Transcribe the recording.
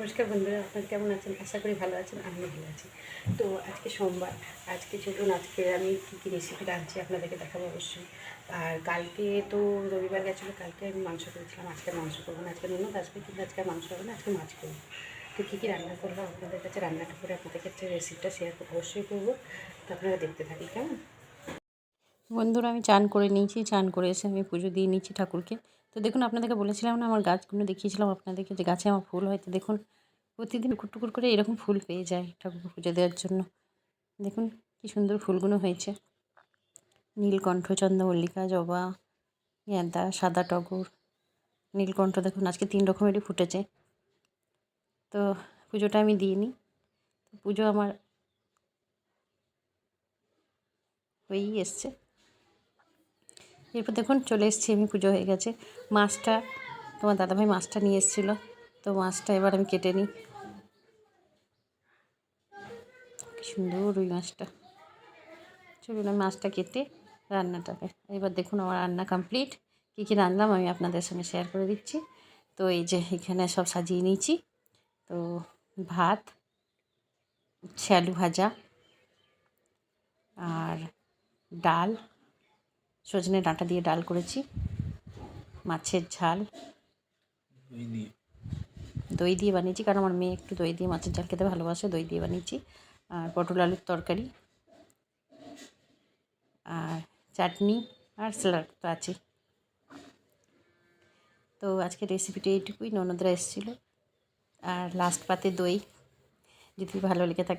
নমস্কার বন্ধুরা, আপনারা কেমন আছেন? আশা করি ভালো আছেন। আমিও ভালো আছি। তো আজকে সোমবার, আজকে চলুন আজকে আমি কী রেসিপি রাঁধছি আপনাদেরকে দেখাবো অবশ্যই। আর কালকে তো রবিবার গেছিলো, কালকে আমি মাংস করেছিলাম। আজকে মাংস করবো না, আজকে ননদ আসবে, কিন্তু আজকে মাংস হবে না, আজকে মাছ করবো। তো কী রান্না করবো আপনাদের কাছে, রান্নাটা করে আপনাদের কাছে রেসিপিটা শেয়ার অবশ্যই করবো। তো আপনারা দেখতে থাকি কেমন। বন্ধুরা, আমি চান করে নিয়েছি, চান করে এসে আমি পুজো দিয়ে নিয়েছি ঠাকুরকে। তো দেখুন, আপনাদেরকে বলেছিলাম না, আমার গাছগুলো দেখিয়েছিলাম আপনাদেরকে যে গাছে আমার ফুল হয়। তো দেখুন, প্রতিদিন টুকুর টুকুর করে এরকম ফুল পেয়ে যায় ঠাকুরকে পুজো দেওয়ার জন্য। দেখুন কি সুন্দর ফুলগুলো হয়েছে, নীলকণ্ঠ, চন্দ্রমল্লিকা, জবা, গেঁদা, সাদা টগর, নীলকণ্ঠ। দেখুন আজকে 3 রকমেরই ফুটেছে। তো পুজোটা আমি দিয়ে নিই। পুজো আমার হয়েই এসছে। এরপর দেখুন চলে এসেছি আমি, পুজো হয়ে গেছে। মাছটা তোমার দাদাভাই মাছটা নিয়ে এসেছিলো, তো মাছটা এবার আমি কেটে নিই। কি সুন্দর রুই মাছটা। চলুন আমি মাছটা কেটে রান্নাটাকে, এবার দেখুন আমার রান্না কমপ্লিট। কী কী রান্নাম আমি আপনাদের সঙ্গে শেয়ার করে দিচ্ছি। তো এই যে এখানে সব সাজিয়ে নিয়েছি। তো ভাত, আলু ভাজা, আর ডাল, সজনে ডাঁটা দিয়ে ডাল করেছি, মাছের ঝাল, দই দিয়ে বানিয়েছি, কারণ আমার মেয়ে একটু দই দিয়ে মাছের ঝাল খেতে ভালোবাসে, দই দিয়ে বানিয়েছি। আর পটল আলুর তরকারি, আর চাটনি, আর স্যালাড তো আছে। তো আজকে রেসিপিটা এইটুকুই। ননদরা এসেছিলো। আর লাস্ট পাতে দই, যদি ভালো লেগে থাকে